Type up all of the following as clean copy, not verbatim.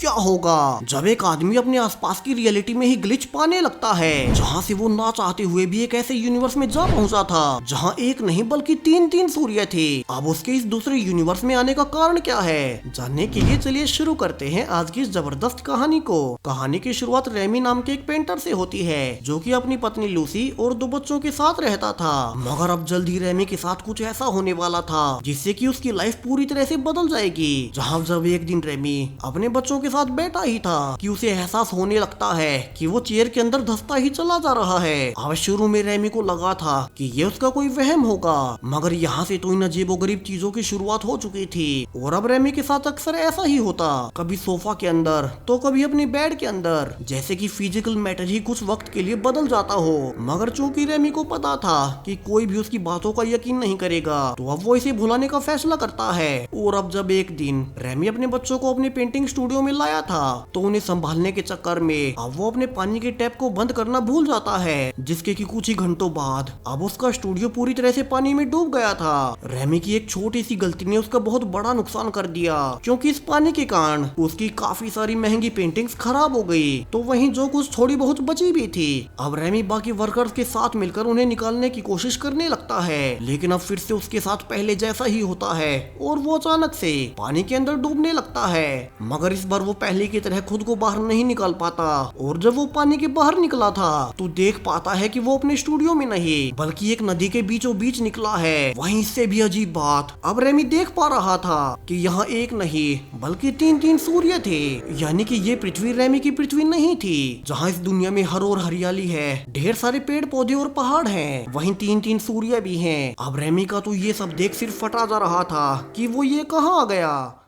क्या होगा जब एक आदमी अपने आसपास की रियलिटी में ही ग्लिच पाने लगता है, जहाँ से वो ना चाहते हुए भी एक ऐसे यूनिवर्स में जा पहुँचा था जहाँ एक नहीं बल्कि तीन तीन सूर्य थे। अब उसके इस दूसरे यूनिवर्स में आने का कारण क्या है, जानने के लिए चलिए शुरू करते हैं आज की इस जबरदस्त कहानी को। कहानी की शुरुआत रेमी नाम के एक पेंटर से होती है, जो कि अपनी पत्नी लूसी और दो बच्चों के साथ रहता था। मगर अब जल्द ही रेमी के साथ कुछ ऐसा होने वाला था जिससे कि उसकी लाइफ पूरी तरह से बदल जाएगी। जहाँ जब एक दिन रेमी अपने बच्चों के साथ बैठा ही था कि उसे एहसास होने लगता है कि वो चेयर के अंदर धंसता ही चला जा रहा है। अब शुरू में रेमी को लगा था कि ये उसका कोई वहम होगा, मगर यहाँ से तो इन अजीबोगरीब चीजों की शुरुआत हो चुकी थी। और अब रेमी के साथ अक्सर ऐसा ही होता, कभी सोफा के अंदर तो कभी अपनी बेड के अंदर, जैसे कि फिजिकल मैटर ही कुछ वक्त के लिए बदल जाता हो। मगर चूंकि रेमी को पता था कि कोई भी उसकी बातों का यकीन नहीं करेगा, तो अब वो इसे भुलाने का फैसला करता है। और अब जब एक दिन रेमी अपने बच्चों को अपने पेंटिंग स्टूडियो में लाया था, तो उन्हें संभालने के चक्कर में अब वो अपने पानी के टैप को बंद करना भूल जाता है, जिसके कि कुछ ही घंटों बाद अब उसका स्टूडियो पूरी तरह से पानी में डूब गया था। रेमी की एक छोटी सी गलती ने उसका बहुत बड़ा नुकसान कर दिया, क्योंकि इस पानी के कारण उसकी काफी सारी महंगी पेंटिंग्स खराब हो गई, तो वहीं जो कुछ थोड़ी बहुत बची भी थी, अब रेमी बाकी वर्कर्स के साथ मिलकर उन्हें निकालने की कोशिश करने लगता है। लेकिन अब फिर से उसके साथ पहले जैसा ही होता है और वो अचानक से पानी के अंदर डूबने लगता है। मगर इस बार वो पहले की तरह खुद को बाहर नहीं निकाल पाता, और जब वो पानी के बाहर निकला था तो देख पाता है कि वो अपने स्टूडियो में नहीं बल्कि एक नदी के बीचों बीच निकला है। वहीं इससे भी अजीब बात, अब रेमी देख पा रहा था कि यहाँ एक नहीं बल्कि तीन तीन सूर्य थे, यानी कि ये पृथ्वी रेमी की पृथ्वी नहीं थी, जहाँ इस दुनिया में हर और हरियाली है, ढेर सारे पेड़ पौधे और पहाड़ हैं, वहीं तीन तीन सूर्य भी हैं। अब रेमी का तो ये सब देख सिर्फ फटा जा रहा था कि वो ये कहाँ आ गया,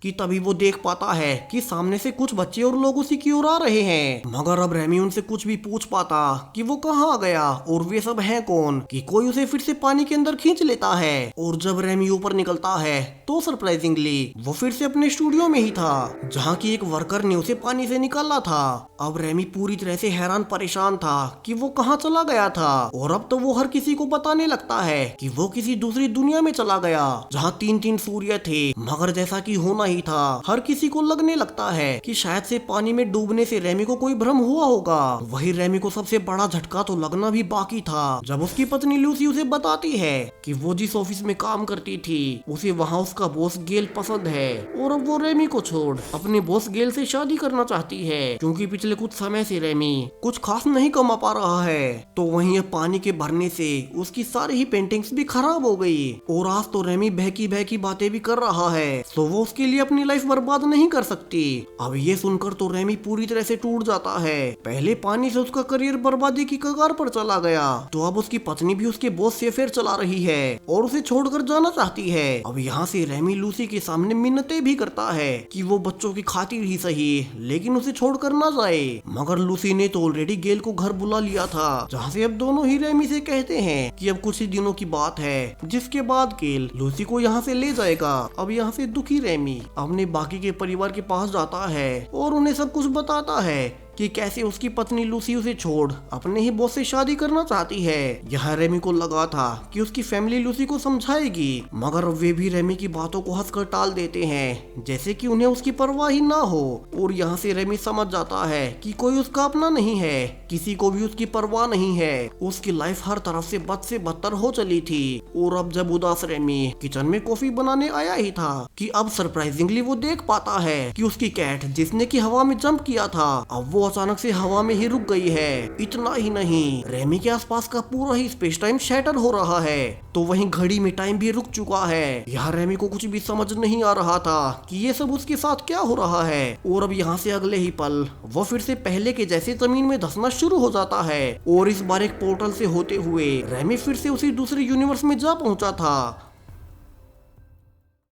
कि तभी वो देख पाता है कि सामने से कुछ बच्चे और लोग उसी की ओर आ रहे हैं। मगर अब रेमी उनसे कुछ भी पूछ पाता कि वो कहाँ आ गया और वे सब हैं कौन, कि कोई उसे फिर से पानी के अंदर खींच लेता है। और जब रेमी ऊपर निकलता है तो सरप्राइजिंगली वो फिर से अपने स्टूडियो में ही था, जहाँ की एक वर्कर ने उसे पानी से निकाला था। अब रेमी पूरी तरह से हैरान परेशान था कि वो कहाँ चला गया था, और अब तो वो हर किसी को बताने लगता है कि वो किसी दूसरी दुनिया में चला गया, जहाँ तीन तीन सूर्य थे। मगर जैसा कि होना ही था, हर किसी को लगने लगता है कि शायद से पानी में डूबने से रेमी को कोई भ्रम हुआ होगा। वही रेमी को सबसे बड़ा झटका तो लगना भी बाकी था, जब उसकी पत्नी लूसी उसे बताती है कि वो जिस ऑफिस में काम करती थी उसे वहाँ उसका बॉस गेल पसंद है, और अब वो रेमी को छोड़ अपने बॉस गेल से शादी करना चाहती है, क्योंकि पिछले कुछ समय से रेमी कुछ खास नहीं कमा पा रहा है। तो वहीं पानी के भरने से उसकी सारी ही पेंटिंग्स भी खराब हो गई, और आज तो रेमी बहकी बहकी बातें भी कर रहा है, तो वो उसके लिए अपनी लाइफ बर्बाद नहीं कर सकती। अब ये सुनकर तो रेमी पूरी तरह से टूट जाता है। पहले पानी से उसका करियर बर्बादी की कगार पर चला गया, तो अब उसकी पत्नी भी उसके बॉस से अफेयर चला रही है और उसे छोड़कर जाना चाहती है। अब यहाँ से रेमी लूसी के सामने मिन्नतें भी करता है कि वो बच्चों की खातिर ही सही लेकिन उसे छोड़कर ना जाए। मगर लूसी ने तो ऑलरेडी गेल को घर बुला लिया था, जहाँ से अब दोनों ही रेमी से कहते हैं कि अब कुछ ही दिनों की बात है, जिसके बाद गेल लूसी को यहाँ से ले जाएगा। अब यहाँ से दुखी रेमी अपने बाकी के परिवार के पास जाता है और उन्हें सब कुछ बताता है कि कैसे उसकी पत्नी लूसी उसे छोड़ अपने ही बॉस से शादी करना चाहती है। यहाँ रेमी को लगा था कि उसकी फैमिली लूसी को समझाएगी, मगर वे भी रेमी की बातों को हंसकर टाल देते हैं, जैसे कि उन्हें उसकी परवाह ही ना हो। और यहाँ से रेमी समझ जाता है कि कोई उसका अपना नहीं है, किसी को भी उसकी परवाह नहीं है। उसकी लाइफ हर तरफ से बद से बदतर हो चली थी। और अब जब उदास रेमी किचन में कॉफी बनाने आया ही था कि अब सरप्राइजिंगली वो देख पाता है कि उसकी कैट, जिसने की हवा में जंप किया था, अब वो अचानक से हवा में ही रुक गई है। इतना ही नहीं, रेमी के आसपास का पूरा ही स्पेस टाइम शैटर हो रहा है, तो वहीं घड़ी में टाइम भी रुक चुका है। यहाँ रेमी को कुछ भी समझ नहीं आ रहा था कि ये सब उसके साथ क्या हो रहा है। और अब यहाँ से अगले ही पल वो फिर से पहले के जैसे जमीन में धंसना शुरू हो जाता है, और इस बार एक पोर्टल से होते हुए रेमी फिर से उसी दूसरे यूनिवर्स में जा पहुंचा था,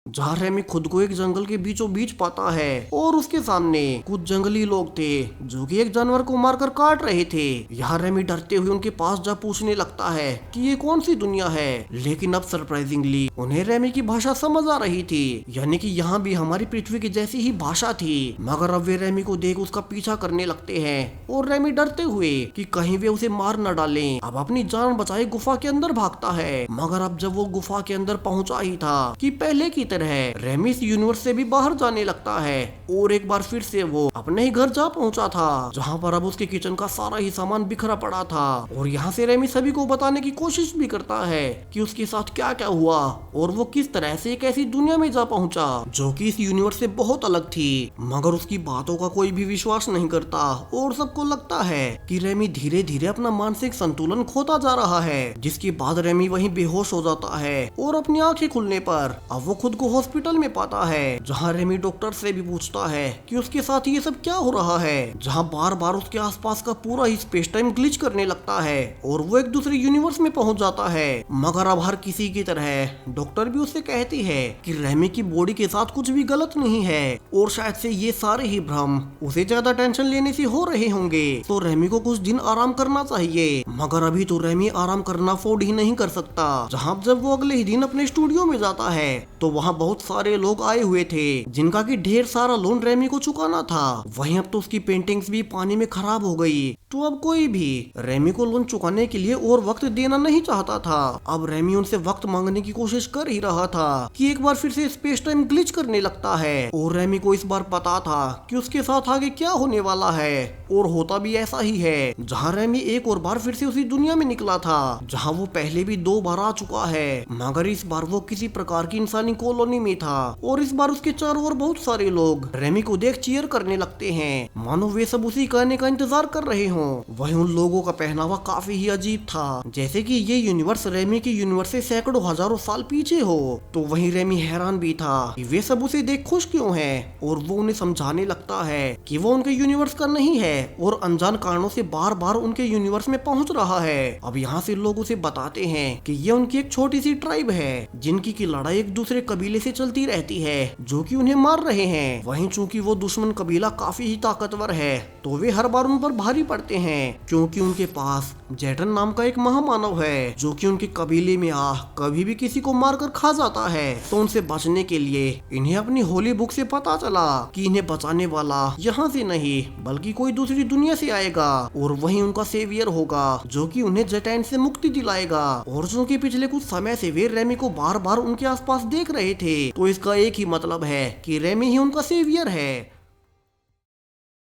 जहाँ रेमी खुद को एक जंगल के बीचों बीच पाता है। और उसके सामने कुछ जंगली लोग थे जो कि एक जानवर को मारकर काट रहे थे। यहाँ रेमी डरते हुए उनके पास जा पूछने लगता है कि ये कौन सी दुनिया है, लेकिन अब सरप्राइजिंगली उन्हें रेमी की भाषा समझ आ रही थी, यानी कि यहाँ भी हमारी पृथ्वी की जैसी ही भाषा थी। मगर अब वे रेमी को देख उसका पीछा करने लगते हैं, और रेमी डरते हुए कि कहीं वे उसे मार न डालें, अब अपनी जान बचाए गुफा के अंदर भागता है। मगर अब जब वो गुफा के अंदर पहुंचा ही था कि पहले की तरह रेमी इस यूनिवर्स से भी बाहर जाने लगता है और एक बार फिर से वो अपने ही घर जा पहुंचा था, जहां पर अब उसके किचन का सारा ही सामान बिखरा पड़ा था। और यहाँ से रेमी सभी को बताने की कोशिश भी करता है कि उसके साथ क्या क्या हुआ और वो किस तरह से एक ऐसी दुनिया में जा पहुंचा जो कि इस यूनिवर्स से बहुत अलग थी। मगर उसकी बातों का कोई भी विश्वास नहीं करता और सबको लगता है कि रेमी धीरे धीरे अपना मानसिक संतुलन खोता जा रहा है, जिसके बाद रेमी वहीं बेहोश हो जाता है और अपनी आंखें खुलने पर अब वो खुद को हॉस्पिटल में पाता है, जहां रेमी डॉक्टर से भी पूछता है कि उसके साथ ये सब क्या हो रहा है, जहां बार बार उसके आसपास का पूरा ही स्पेस टाइम ग्लिच करने लगता है और वो एक दूसरे यूनिवर्स में पहुंच जाता है। मगर अब हर किसी की तरह डॉक्टर भी उससे कहती है कि रेमी की बॉडी के साथ कुछ भी गलत नहीं है और शायद से ये सारे ही भ्रम उसे ज्यादा टेंशन लेने से हो रहे होंगे, तो रेमी को कुछ दिन आराम करना चाहिए। मगर अभी तो रेमी आराम करना अफोर्ड ही नहीं कर सकता। जहां जब वो अगले ही दिन अपने स्टूडियो में जाता है तो वहां बहुत सारे लोग आए हुए थे जिनका की ढेर सारा लोन रेमी को चुकाना था। वहीं अब तो उसकी पेंटिंग्स भी पानी में खराब हो गई, तो अब कोई भी रेमी को लोन चुकाने के लिए और वक्त देना नहीं चाहता था। अब रेमी उनसे वक्त मांगने की कोशिश कर ही रहा था कि एक बार फिर से स्पेस टाइम ग्लिच करने लगता है और रेमी को इस बार पता था कि उसके साथ आगे क्या होने वाला है, और होता भी ऐसा ही है। जहां रेमी एक और बार फिर से उसी दुनिया में निकला था जहां वो पहले भी 2 बार आ चुका है, मगर इस बार वो किसी प्रकार की इंसानी कॉलोनी में था और इस बार उसके चारों ओर बहुत सारे लोग रेमी को देख चीयर करने लगते हैं, मानो वे सब उसी कहने का इंतजार कर रहे हों। वहीं उन लोगों का पहनावा काफी ही अजीब था, जैसे कि ये यूनिवर्स रेमी के यूनिवर्स से सैकड़ों हजारों साल पीछे हो। तो वहीं रेमी हैरान भी था कि वे सब उसे देख खुश क्यों हैं, और वो उन्हें समझाने लगता है कि वो उनके यूनिवर्स का नहीं है और अनजान कारणों से बार बार उनके यूनिवर्स में पहुंच रहा है। अब यहाँ से लोग उसे बताते हैं कि ये उनकी एक छोटी सी ट्राइब है जिनकी की लड़ाई एक दूसरे कबीले से चलती रहती है जो कि उन्हें मार रहे हैं। वहीं चूंकि वो दुश्मन कबीला काफी ही ताकतवर है तो वे हर बार उन पर भारी पड़ते हैं, क्योंकि उनके पास जेटन नाम का एक महामानव है जो कि उनके कबीले में आ कभी भी किसी को मारकर खा जाता है। तो उनसे बचने के लिए इन्हें अपनी होली बुक से पता चला कि इन्हें बचाने वाला यहाँ से नहीं बल्कि कोई दूसरी दुनिया से आएगा और वही उनका सेवियर होगा जो कि उन्हें जेटैन से मुक्ति दिलाएगा। और चूंकि पिछले कुछ समय से वे रेमी को बार बार उनके आसपास देख रहे थे तो इसका एक ही मतलब है कि रेमी ही उनका सेवियर है।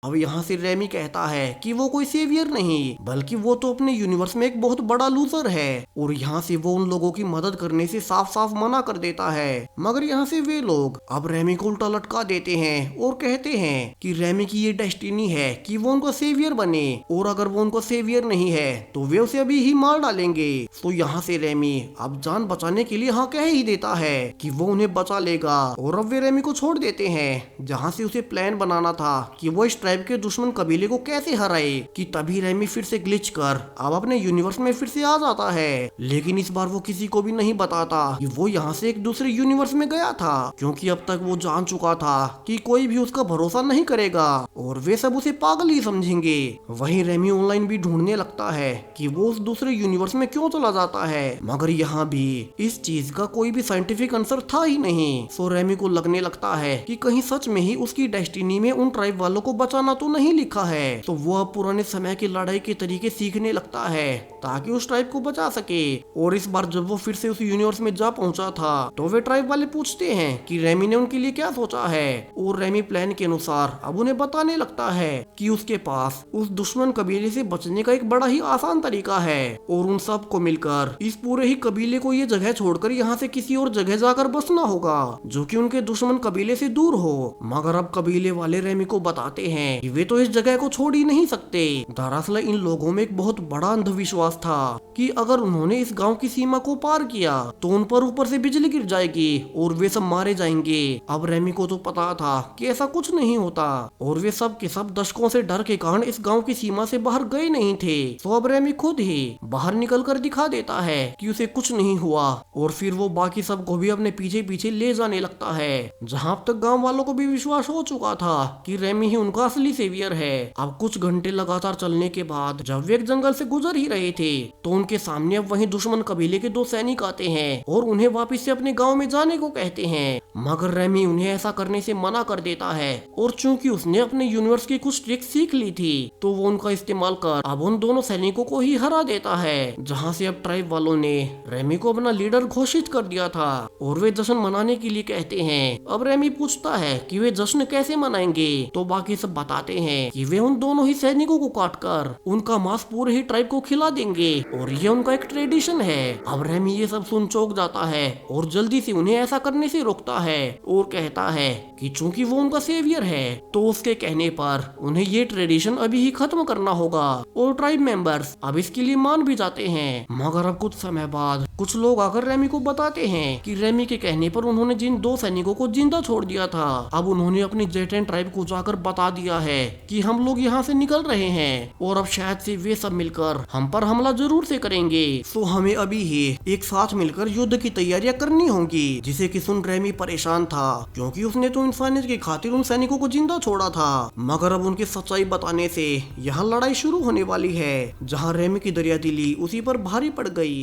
अब यहाँ से रेमी कहता है कि वो कोई सेवियर नहीं बल्कि वो तो अपने यूनिवर्स में एक बहुत बड़ा लूजर है, और यहाँ से वो उन लोगों की मदद करने से साफ साफ मना कर देता है। मगर यहाँ से वे लोग अब रेमी को उल्टा लटका देते हैं और कहते हैं कि रेमी की ये डेस्टिनी है कि वो उनका सेवियर बने, और अगर वो उनका सेवियर नहीं है तो वे उसे अभी ही मार डालेंगे। तो यहाँ से रेमी अब जान बचाने के लिए हाँ कह ही देता है कि वो उन्हें बचा लेगा, और अब वे रेमी को छोड़ देते हैं। जहाँ से उसे प्लान बनाना था कि वो इस के दुश्मन कबीले को कैसे हराए, कि तभी रेमी फिर से ग्लिच कर अब अपने यूनिवर्स में फिर से आ जाता है। लेकिन इस बार वो किसी को भी नहीं बताता कि वो यहाँ से एक दूसरे यूनिवर्स में गया था, क्योंकि अब तक वो जान चुका था कि कोई भी उसका भरोसा नहीं करेगा और वे सब उसे पागल ही समझेंगे। वहीं रेमी ऑनलाइन भी ढूंढने लगता है कि वो उस दूसरे यूनिवर्स में क्यों चला जाता है, मगर यहाँ भी इस चीज का कोई भी साइंटिफिक आंसर था ही नहीं। सो रेमी को लगने लगता है कि कहीं सच में ही उसकी डेस्टिनी में उन ट्राइब वालों को बचाना तो नहीं लिखा है। तो वो अब पुराने समय की लड़ाई के तरीके सीखने लगता है ताकि उस ट्राइब को बचा सके। और इस बार जब वो फिर से उस यूनिवर्स में जा पहुंचा था तो वे ट्राइब वाले पूछते हैं कि रेमी ने उनके लिए क्या सोचा है, और रेमी प्लान के अनुसार अब उन्हें बताने लगता है कि उसके पास उस दुश्मन कबीले से बचने का एक बड़ा ही आसान तरीका है, और उन सब को मिलकर इस पूरे ही कबीले को ये जगह छोड़कर यहाँ से किसी और जगह जाकर बसना होगा जो कि उनके दुश्मन कबीले से दूर हो। मगर अब कबीले वाले रेमी को बताते हैं कि वे तो इस जगह को छोड़ ही नहीं सकते। दरअसल इन लोगों में एक बहुत बड़ा अंधविश्वास था कि अगर उन्होंने इस गांव की सीमा को पार किया तो उन पर ऊपर से बिजली गिर जाएगी और वे सब मारे जाएंगे। अब रेमी को तो पता था कि ऐसा कुछ नहीं होता, और वे सब के सब दशकों से डर के कारण इस गांव की सीमा से बाहर गए नहीं थे। तो अब रेमी खुद ही बाहर निकल कर दिखा देता है कि उसे कुछ नहीं हुआ, और फिर वो बाकी सब को भी अपने पीछे पीछे ले जाने लगता है। जहाँ अब तक गाँव वालों को भी विश्वास हो चुका था कि रेमी ही उनका असली सेवियर है। अब कुछ घंटे लगातार चलने के बाद जब वे एक जंगल से गुजर ही रहे थे तो उनके सामने अब वही दुश्मन कबीले के 2 सैनिक आते हैं और उन्हें वापस से अपने गांव में जाने को कहते हैं। मगर रेमी उन्हें ऐसा करने से मना कर देता है और चूंकि उसने अपने यूनिवर्स की कुछ ट्रिक सीख ली थी तो वो उनका इस्तेमाल कर अब उन दोनों सैनिकों को ही हरा देता है। जहाँ से अब ट्राइब वालों ने रेमी को अपना लीडर घोषित कर दिया था और वे जश्न मनाने के लिए कहते हैं। अब रेमी पूछता है कि वे जश्न कैसे मनाएंगे तो बाकी सब बताते हैं कि वे उन दोनों ही सैनिकों को काटकर उनका मांस पूरे ही ट्राइब को खिला देंगे और ये उनका एक ट्रेडिशन है। अब रेमी ये सब सुन चौंक जाता है और जल्दी से उन्हें ऐसा करने से रोकता है और कहता है कि चूंकि वो उनका सेवियर है तो उसके कहने पर उन्हें ये ट्रेडिशन अभी ही खत्म करना होगा और ट्राइब मेंबर्स अब इसके लिए मान भी जाते हैं। मगर अब कुछ समय बाद कुछ लोग आकर रेमी को बताते हैं कि रेमी के कहने पर उन्होंने जिन 2 सैनिकों को जिंदा छोड़ दिया था अब उन्होंने अपनी जेटेन ट्राइब को जाकर बता दिया है कि हम लोग यहाँ से निकल रहे हैं और अब शायद से वे सब मिलकर हम पर हमला जरूर से करेंगे। तो हमें अभी ही एक साथ मिलकर युद्ध की तैयारियां करनी होंगी। जिसे कि सुन रेमी परेशान था क्योंकि उसने तो इंसानियत की खातिर उन सैनिकों को जिंदा छोड़ा था। मगर अब उनकी सच्चाई बताने से यहाँ लड़ाई शुरू होने वाली है जहाँ रेमी की दरियादिली उसी पर भारी पड़ गई।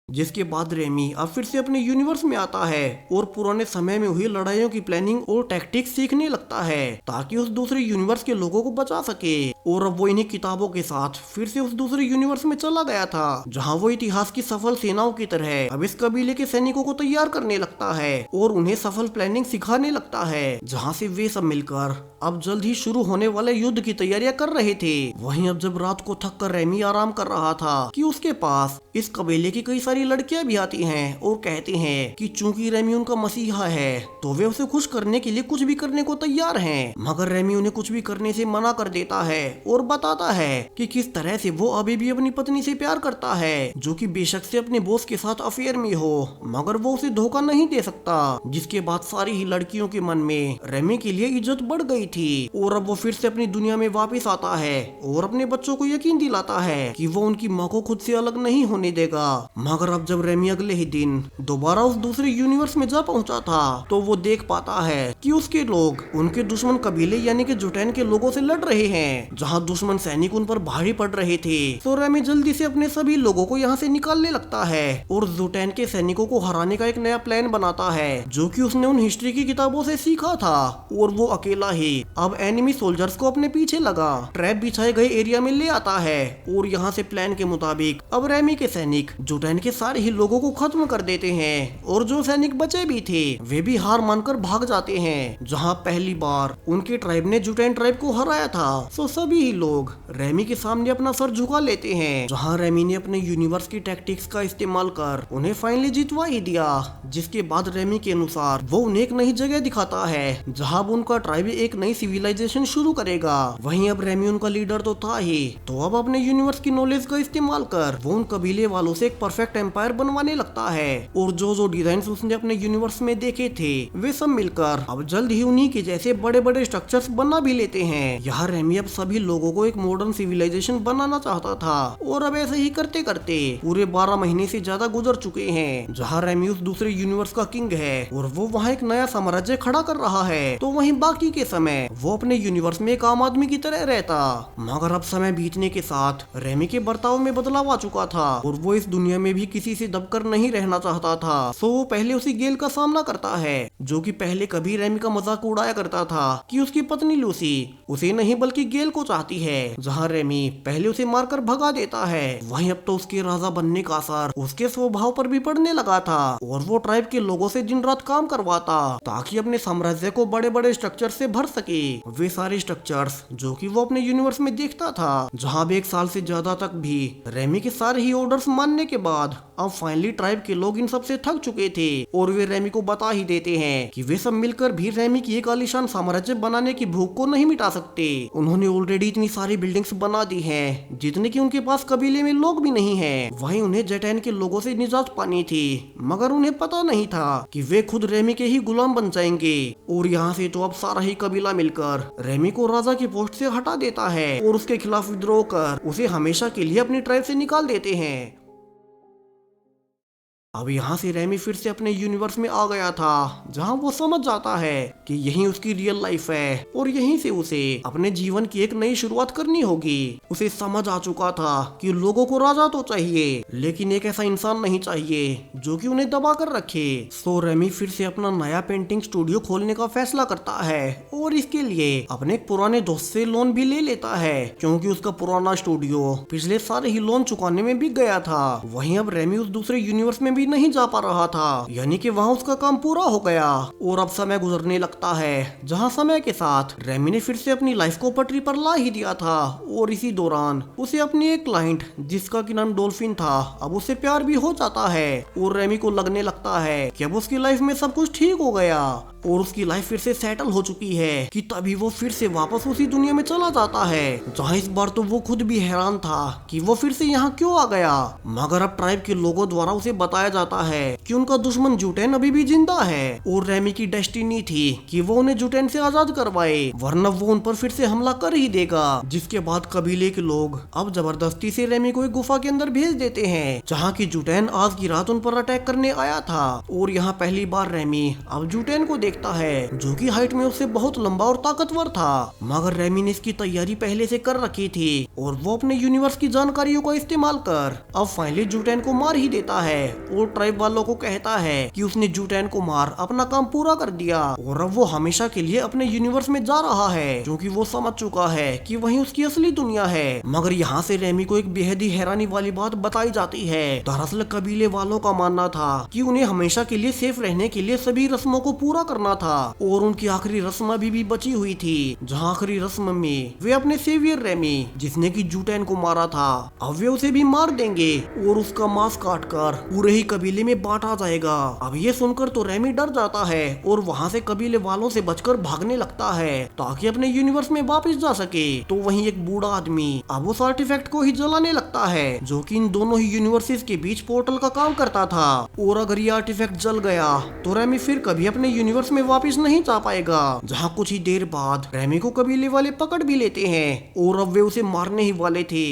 जिसके बाद रेमी अब फिर से अपने यूनिवर्स में आता है और पुराने समय में हुई लड़ाइयों की प्लानिंग और टैक्टिक्स सीखने लगता है ताकि उस दूसरे यूनिवर्स के लोगों को बचा सके। और अब वो इन्हीं किताबों के साथ फिर से उस दूसरे यूनिवर्स में चला गया था जहां वो इतिहास की सफल सेनाओं की तरह अब इस कबीले के सैनिकों को तैयार करने लगता है और उन्हें सफल प्लानिंग सिखाने लगता है जहाँ से वे सब मिलकर अब जल्द ही शुरू होने वाले युद्ध की तैयारियां कर रहे थे। वहीं अब जब रात को थक कर रेमी आराम कर रहा था कि उसके पास इस कबीले की कई सारी लड़कियां भी आती हैं और कहती हैं कि चूंकि रेमी उनका मसीहा है तो वे उसे खुश करने के लिए कुछ भी करने को तैयार हैं। मगर रेमी उन्हें कुछ भी करने से मना कर देता है और बताता है कि किस तरह से वो अभी भी अपनी पत्नी से प्यार करता है जो कि बेशक से अपने बॉस के साथ अफेयर में हो मगर वो उसे धोखा नहीं दे सकता। जिसके बाद सारी ही लड़कियों के मन में रेमी के लिए इज्जत बढ़ गई थी और अब वो फिर से अपनी दुनिया में वापस आता है और अपने बच्चों को यकीन दिलाता है कि वो उनकी माँ को खुद से अलग नहीं होने देगा। मगर अब जब रेमी अगले ही दिन दोबारा उस दूसरे यूनिवर्स में जा पहुंचा था तो वो देख पाता है कि उसके लोग उनके दुश्मन कबीले यानी कि जुटैन के लोगों से लड़ रहे हैं जहां दुश्मन सैनिक उन पर भारी पड़ रहे थे। तो रेमी जल्दी से अपने सभी लोगों को यहाँ से निकालने लगता है और जुटैन के सैनिकों को हराने का एक नया प्लान बनाता है जो कि उसने उन हिस्ट्री की किताबों से सीखा था। और वो अकेला ही अब एनिमी सोल्जर्स को अपने पीछे लगा ट्रैप बिछाए गए एरिया में ले आता है और यहाँ से प्लान के मुताबिक अब रेमी के सैनिक जुटैन के सारे ही लोगों को खत्म कर देते हैं और जो सैनिक बचे भी थे वे भी हार मानकर भाग जाते हैं। जहाँ पहली बार उनके ट्राइब ने जुटैन ट्राइब को हराया था तो सभी ही लोग रेमी के सामने अपना सर झुका लेते हैं। जहाँ रेमी ने अपने यूनिवर्स की टैक्टिक्स का इस्तेमाल कर उन्हें फाइनली जितवा ही दिया। जिसके बाद रेमी के अनुसार वो उन्हें एक नई जगह दिखाता है जहाँ उनका ट्राइब एक नई सिविलाइजेशन शुरू करेगा। वहीं अब रेमी उनका लीडर तो था ही तो अब अपने यूनिवर्स की नॉलेज का इस्तेमाल कर वो उन कबीले वालों से एक परफेक्ट एम्पायर बनवाने लगता है और जो डिजाइन उसने अपने यूनिवर्स में देखे थे वे सब मिलकर अब जल्द ही उन्हीं के जैसे बड़े बड़े स्ट्रक्चर्स बना भी लेते हैं। यहाँ रेमी अब सभी लोगों को एक मॉडर्न सिविलाइजेशन बनाना चाहता था और अब ऐसे ही करते करते पूरे 12 महीने से ज्यादा गुजर चुके हैं जहाँ रेमी उस दूसरे यूनिवर्स का किंग है और वो वहाँ एक नया साम्राज्य खड़ा कर रहा है। तो वहीं बाकी के समय वो अपने यूनिवर्स में एक आम आदमी की तरह रहता। मगर अब समय बीतने के साथ रेमी के बर्ताव में बदलाव आ चुका था और वो इस दुनिया में भी किसी से दबकर नहीं रहना चाहता था। तो वो पहले उसी गेल का सामना करता है जो कि पहले कभी रेमी का मजाक उड़ाया करता था कि उसकी पत्नी लूसी उसे नहीं बल्कि गेल को चाहती है। जहाँ रेमी पहले उसे मारकर भगा देता है वहीं अब तो उसके राजा बनने का असर उसके स्वभाव पर भी पड़ने लगा था और वो ट्राइब के लोगों से दिन रात काम करवाता ताकि अपने साम्राज्य को बड़े बड़े स्ट्रक्चर से भर सके। वे सारे स्ट्रक्चर्स जो कि वो अपने यूनिवर्स में देखता था जहाँ भी 1 साल से ज्यादा तक भी रेमी के सारे ही ऑर्डर्स मानने के बाद अब फाइनली ट्राइब के लोग इन सब से थक चुके थे और वे रेमी को बता ही देते हैं कि वे सब मिलकर भी रेमी की एक आलीशान साम्राज्य बनाने की भूख को नहीं मिटा सकते। उन्होंने ऑलरेडी इतनी सारी बिल्डिंग्स बना दी हैं जितने कि उनके पास कबीले में लोग भी नहीं हैं। वहीं उन्हें जेटैन के लोगों से निजात पानी थी मगर उन्हें पता नहीं था कि वे खुद रेमी के ही गुलाम बन जाएंगे। और यहाँ से तो अब सारा ही कबीला मिलकर रेमी को राजा की पोस्ट से हटा देता है और उसके खिलाफ विद्रोह कर उसे हमेशा के लिए अपनी ट्राइब से निकाल देते हैं। अब यहाँ से रेमी फिर से अपने यूनिवर्स में आ गया था, जहाँ वो समझ जाता है कि यही उसकी रियल लाइफ है और यहीं से उसे अपने जीवन की एक नई शुरुआत करनी होगी। उसे समझ आ चुका था कि लोगों को राजा तो चाहिए, लेकिन एक ऐसा इंसान नहीं चाहिए जो कि उन्हें दबा कर रखे। सो रेमी फिर से अपना नया पेंटिंग स्टूडियो खोलने का फैसला करता है और इसके लिए अपने एक पुराने दोस्त से लोन भी ले लेता है, क्योंकि उसका पुराना स्टूडियो पिछले सारे ही लोन चुकाने में बिक गया था। वहीं अब रेमी उस दूसरे यूनिवर्स में भी नहीं जा पा रहा था, यानी कि वहाँ उसका काम पूरा हो गया और अब समय गुजरने लगता है, जहाँ समय के साथ रेमी ने फिर से अपनी लाइफ को पटरी पर ला ही दिया था। और इसी दौरान उसे अपनी एक क्लाइंट जिसका की नाम डॉल्फिन था, अब उससे प्यार भी हो जाता है और रेमी को लगने लगता है कि अब उसकी लाइफ में सब कुछ ठीक हो गया और उसकी लाइफ फिर से सेटल हो चुकी है। कि तभी वो फिर से वापस उसी दुनिया में चला जाता है, जहाँ इस बार तो वो खुद भी हैरान था कि वो फिर से यहाँ क्यों आ गया। मगर अब ट्राइब के लोगों द्वारा उसे बताया जाता है कि उनका दुश्मन जुटेन अभी भी जिंदा है और रेमी की डेस्टिनी थी कि वो उन्हें जुटेन से आजाद करवाए, वरना वो उन पर फिर से हमला कर ही देगा। जिसके बाद कबीले के लोग अब जबरदस्ती से रेमी को एक गुफा के अंदर भेज देते हैं, जहाँ की जुटेन आज की रात उन पर अटैक करने आया था। और यहाँ पहली बार रेमी अब जुटेन को देखता है, जो कि हाइट में उससे बहुत लंबा और ताकतवर था। मगर रेमी ने इसकी तैयारी पहले से कर रखी थी और वो अपने यूनिवर्स की जानकारियों का इस्तेमाल कर अब फाइनली जुटेन को मार ही देता है और ट्राइब वालों को कहता है कि उसने जुटेन को मार अपना काम पूरा कर दिया और अब वो हमेशा के लिए अपने यूनिवर्स में जा रहा है, क्योंकि वो समझ चुका है कि वही उसकी असली दुनिया है। मगर यहाँ से रेमी को एक बेहद ही हैरानी वाली बात बताई जाती है। दरअसल कबीले वालों का मानना था कि उन्हें हमेशा के लिए सेफ रहने के लिए सभी रस्मों को पूरा करना था और उनकी आखिरी रस्म अभी भी बची हुई थी, जहाँ आखिरी रस्म में वे अपने सेवियर रेमी जिसने की जुटेन को मारा था, अब वे उसे भी मार देंगे और उसका मांस काट कर पूरे ही कबीले में बांटा जाएगा। अब ये सुनकर तो रेमी डर जाता है और वहाँ से कबीले वालों से बचकर भागने लगता है ताकि अपने यूनिवर्स में वापस जा सके। तो वहीं एक बूढ़ा आदमी अब उस आर्टिफैक्ट को ही जलाने लगता है, जो कि इन दोनों ही यूनिवर्सेस के बीच पोर्टल का काम करता था। और अगर ये आर्टिफैक्ट जल गया तो रेमी फिर कभी अपने यूनिवर्स में वापस नहीं जा पाएगा। जहाँ कुछ ही देर बाद रेमी को कबीले वाले पकड़ भी लेते हैं और अब वे उसे मारने ही वाले थे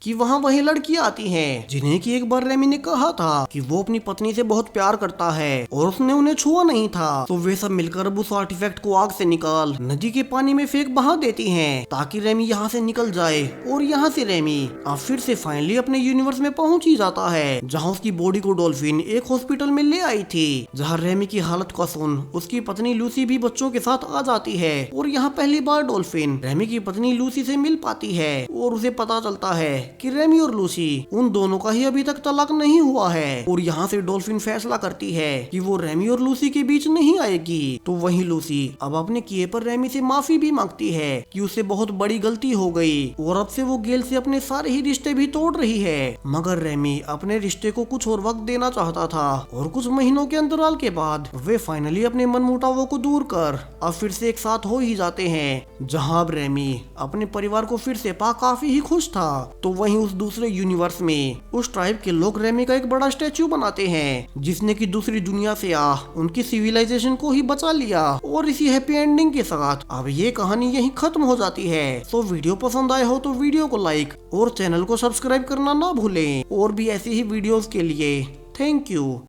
कि वहाँ वही लड़कियां आती हैं, जिन्हें कि एक बार रेमी ने कहा था कि वो अपनी पत्नी से बहुत प्यार करता है और उसने उन्हें छुआ नहीं था। तो वे सब मिलकर अब उस आर्टिफैक्ट को आग से निकाल नदी के पानी में फेंक बहा देती हैं ताकि रेमी यहाँ से निकल जाए। और यहाँ से रेमी अब फिर से फाइनली अपने यूनिवर्स में पहुंच ही जाता है, जहाँ उसकी बॉडी को डॉल्फिन एक हॉस्पिटल में ले आई थी, जहाँ रेमी की हालत को सुन उसकी पत्नी लूसी भी बच्चों के साथ आ जाती है। और यहाँ पहली बार डॉल्फिन रेमी की पत्नी लूसी से मिल पाती है और उसे पता चलता है कि रेमी और लूसी उन दोनों का ही अभी तक तलाक नहीं हुआ है। और यहाँ से डॉल्फिन फैसला करती है कि वो रेमी और लूसी के बीच नहीं आएगी। तो वहीं लूसी अब अपने किए पर रेमी से माफी भी मांगती है कि उससे बहुत बड़ी गलती हो गई और अब से वो गेल से अपने सारे ही रिश्ते भी तोड़ रही है। मगर रेमी अपने रिश्ते को कुछ और वक्त देना चाहता था और कुछ महीनों के अंतराल के बाद वे फाइनली अपने मनमुटावों को दूर कर अब फिर से एक साथ हो ही जाते हैं, जहाँ अब रेमी अपने परिवार को फिर से पा काफी ही खुश था। तो वहीं उस दूसरे यूनिवर्स में उस ट्राइब के लोग रेमी का एक बड़ा स्टैच्यू बनाते हैं, जिसने की दूसरी दुनिया से आ उनकी सिविलाइजेशन को ही बचा लिया। और इसी हैप्पी एंडिंग के साथ अब ये कहानी यहीं खत्म हो जाती है। तो वीडियो पसंद आए हो तो वीडियो को लाइक और चैनल को सब्सक्राइब करना ना भूलें। और भी ऐसी ही वीडियोस के लिए थैंक यू।